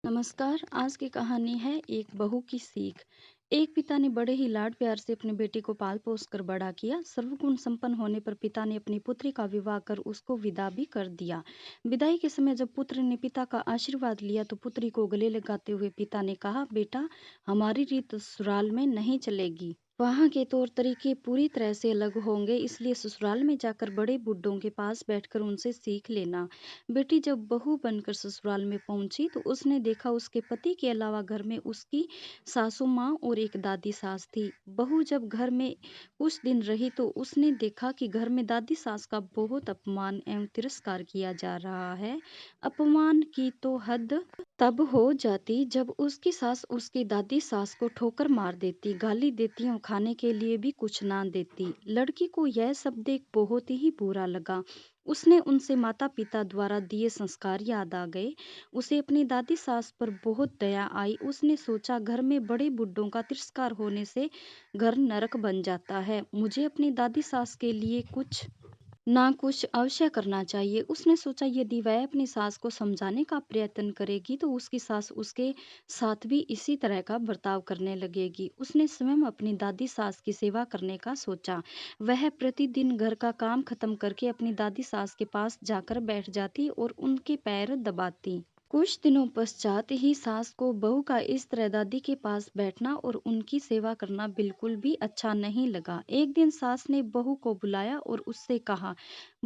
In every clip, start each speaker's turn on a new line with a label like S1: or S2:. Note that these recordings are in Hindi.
S1: नमस्कार। आज की कहानी है एक बहू की सीख। एक पिता ने बड़े ही लाड प्यार से अपनी बेटी को पाल पोस कर बड़ा किया। सर्वगुण संपन्न होने पर पिता ने अपनी पुत्री का विवाह कर उसको विदा भी कर दिया। विदाई के समय जब पुत्र ने पिता का आशीर्वाद लिया तो पुत्री को गले लगाते हुए पिता ने कहा, बेटा, हमारी रीत ससुराल में नहीं चलेगी। वहाँ के तौर तरीके पूरी तरह से अलग होंगे, इसलिए ससुराल में जाकर बड़े बुड्ढों के पास बैठकर उनसे सीख लेना। बेटी जब बहू बनकर ससुराल में पहुंची तो उसने देखा उसके पति के अलावा घर में उसकी सासू माँ और एक दादी सास थी। बहू जब घर में कुछ दिन रही तो उसने देखा कि घर में दादी सास का बहुत अपमान एवं तिरस्कार किया जा रहा है। अपमान की तो हद तब हो जाती जब उसकी सास उसकी दादी सास को ठोकर मार देती, गाली देती और खाने के लिए भी कुछ ना देती। लड़की को यह सब देख बहुत ही बुरा लगा। उसने उनसे माता पिता द्वारा दिए संस्कार याद आ गए। उसे अपनी दादी सास पर बहुत दया आई। उसने सोचा, घर में बड़े बुड्ढों का तिरस्कार होने से घर नरक बन जाता है। मुझे अपनी दादी सास के लिए कुछ ना कुछ अवश्य करना चाहिए। उसने सोचा, यदि वह अपनी सास को समझाने का प्रयत्न करेगी तो उसकी सास उसके साथ भी इसी तरह का बर्ताव करने लगेगी। उसने स्वयं अपनी दादी सास की सेवा करने का सोचा। वह प्रतिदिन घर का काम खत्म करके अपनी दादी सास के पास जाकर बैठ जाती और उनके पैर दबाती। कुछ दिनों पश्चात ही सास को बहू का इस तरह दादी के पास बैठना और उनकी सेवा करना बिल्कुल भी अच्छा नहीं लगा। एक दिन सास ने बहू को बुलाया और उससे कहा,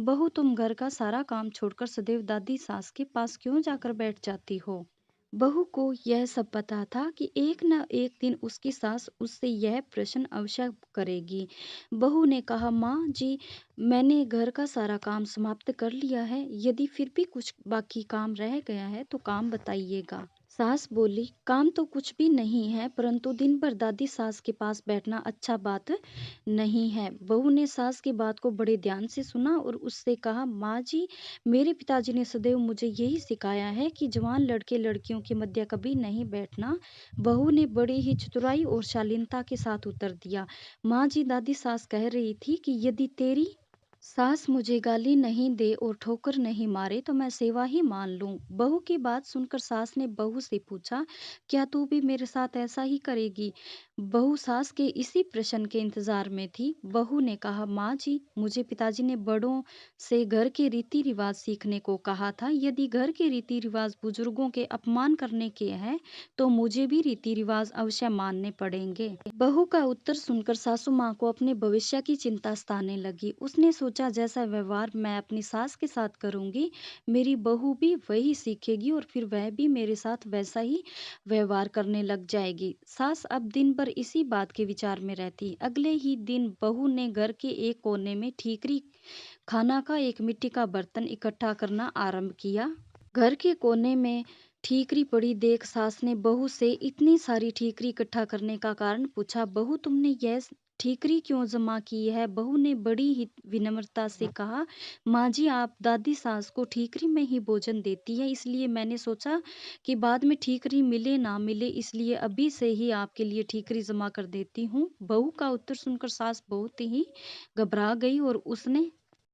S1: बहू, तुम घर का सारा काम छोड़कर सदैव दादी सास के पास क्यों जाकर बैठ जाती हो? बहू को यह सब पता था कि एक न एक दिन उसकी सास उससे यह प्रश्न अवश्य करेगी। बहू ने कहा, माँ जी, मैंने घर का सारा काम समाप्त कर लिया है। यदि फिर भी कुछ बाकी काम रह गया है तो काम बताइएगा। सास बोली, काम तो कुछ भी नहीं है, परंतु दिन भर दादी सास के पास बैठना अच्छा बात नहीं है। बहू ने सास की बात को बड़े ध्यान से सुना और उससे कहा, माँ जी, मेरे पिताजी ने सदैव मुझे यही सिखाया है कि जवान लड़के लड़कियों के मध्य कभी नहीं बैठना। बहू ने बड़ी ही चतुराई और शालीनता के साथ उत्तर दिया, माँ जी, दादी सास कह रही थी कि यदि तेरी सास मुझे गाली नहीं दे और ठोकर नहीं मारे तो मैं सेवा ही मान लूं। बहू की बात सुनकर सास ने बहू से पूछा, क्या तू भी मेरे साथ ऐसा ही करेगी? बहू सास के इसी प्रश्न के इंतजार में थी। बहू ने कहा, माँ जी, मुझे पिताजी ने बड़ों से घर के रीति रिवाज सीखने को कहा था। यदि घर के रीति रिवाज बुजुर्गों के अपमान करने के हैं तो मुझे भी रीति रिवाज अवश्य मानने पड़ेंगे। बहू का उत्तर सुनकर सासू माँ को अपने भविष्य की चिंता सताने लगी। उसने सोचा, जैसा व्यवहार मैं अपनी सास के साथ करूंगी, मेरी बहू भी वही सीखेगी और फिर वह भी मेरे साथ वैसा ही व्यवहार करने लग जाएगी। सास अब दिन भर इसी बात के विचार में रहती। अगले ही दिन बहू ने घर के एक कोने में ठीकरी खाना का एक मिट्टी का बर्तन इकट्ठा करना आरंभ किया। घर के कोने में ठीकरी पड़ी देख सास ने बहू से इतनी सारी ठीकरी इकट्ठा करने का कारण पूछा। बहू, तुमने यह ठीकरी क्यों जमा की है? बहू ने बड़ी ही विनम्रता से कहा, माँ जी, आप दादी सास को ठीकरी में ही भोजन देती है, इसलिए मैंने सोचा कि बाद में ठीकरी मिले ना मिले, इसलिए अभी से ही आपके लिए ठीकरी जमा कर देती हूँ। बहू का उत्तर सुनकर सास बहुत ही घबरा गई और उसने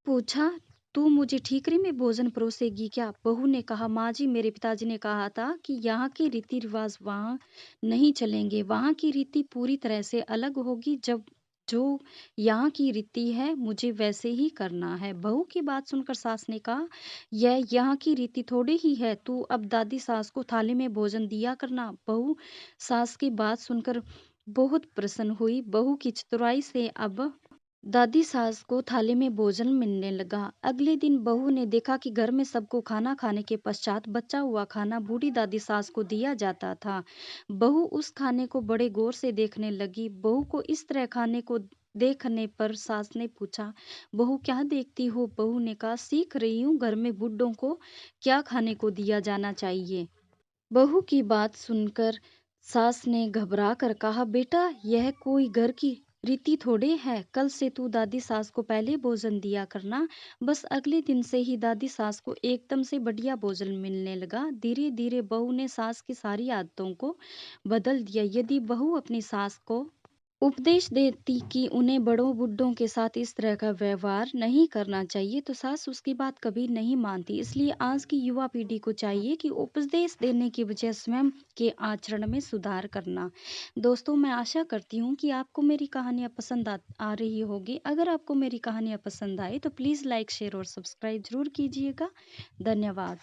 S1: पूछा, तू मुझे ठीकरी में भोजन परोसेगी क्या? बहू ने कहा, माँ जी, मेरे पिताजी ने कहा था कि यहाँ के रीति रिवाज वहाँ नहीं चलेंगे। वहाँ की रीति पूरी तरह से अलग होगी। जब जो यहाँ की रीति है मुझे वैसे ही करना है। बहू की बात सुनकर सास ने कहा, यह यहाँ की रीति थोड़ी ही है, तू अब दादी सास को थाली में भोजन दिया करना। बहू सास की बात सुनकर बहुत प्रसन्न हुई। बहू की चतुराई से अब दादी सास को थाली में भोजन मिलने लगा। अगले दिन बहू ने देखा कि घर में सबको खाना खाने के पश्चात बचा हुआ खाना बूढ़ी दादी सास को दिया जाता था। बहू उस खाने को बड़े गौर से देखने लगी। बहू को इस तरह खाने को देखने पर सास ने पूछा, बहू, क्या देखती हो? बहू ने कहा, सीख रही हूँ घर में बूढ़ों को क्या खाने को दिया जाना चाहिए। बहू की बात सुनकर सास ने घबरा कर कहा, बेटा, यह कोई घर की रीति थोड़े है। कल से तू दादी सास को पहले भोजन दिया करना। बस अगले दिन से ही दादी सास को एकदम से बढ़िया भोजन मिलने लगा। धीरे धीरे बहू ने सास की सारी आदतों को बदल दिया। यदि बहू अपनी सास को उपदेश देती कि उन्हें बड़ों-बुड्ढों के साथ इस तरह का व्यवहार नहीं करना चाहिए, तो सास उसकी बात कभी नहीं मानती। इसलिए आज की युवा पीढ़ी को चाहिए कि उपदेश देने की बजाय स्वयं के आचरण में सुधार करना। दोस्तों, मैं आशा करती हूँ कि आपको मेरी कहानियाँ पसंद आ रही होगी। अगर आपको मेरी कहानियाँ पसंद आए, तो प्लीज़ लाइक, शेयर और सब्सक्राइब ज़रूर कीजिएगा। धन्यवाद।